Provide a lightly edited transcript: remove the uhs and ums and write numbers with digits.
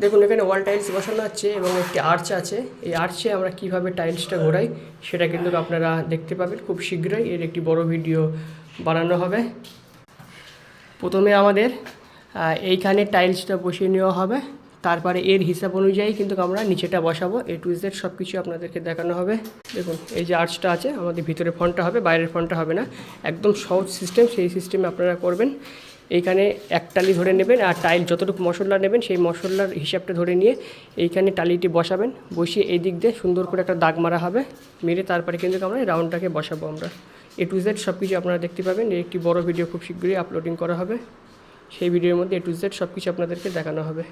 দেখুন এখানে wall tiles বসানো আছে এবং একটি আর্চ আছে। এই আর্চে আমরা কিভাবে টাইলসটা ঘোরাই সেটা কিন্তু আপনারা দেখতে পাবেন খুব শীঘ্রই। এর একটি বড় ভিডিও বানানো হবে। প্রথমে আমাদের এইখানে টাইলসটা বসিয়ে নেওয়া হবে, তারপরে এর হিসাব অনুযায়ী কিন্তু আমরা নিচেটা বসাবো। A to Z সব কিছু আপনাদেরকে দেখানো হবে। দেখুন এই যে আর্চটা আছে আমাদের ভিতরে ফ্রন্টটা হবে, বাইরের ফ্রন্টটা হবে না। একদম সহজ সিস্টেম, সেই সিস্টেমে আপনারা করবেন। এইখানে এক টালি ধরে নেবেন আর টাইল যতটুকু মশলা নেবেন সেই মশলার হিসাবটা ধরে নিয়ে এইখানে টালিটি বসাবেন। বসিয়ে এই দিক দিয়ে সুন্দর করে একটা দাগ মারা হবে, মেরে তারপরে কিন্তু আমরা রাউন্ডটাকে বসাবো। আমরা A to Z সব কিছু আপনারা দেখতে পাবেন। এর একটি বড় ভিডিও খুব শীঘ্রই আপলোডিং করা হবে। সেই ভিডিওর মধ্যে A to Z সব কিছু আপনাদেরকে দেখানো হবে।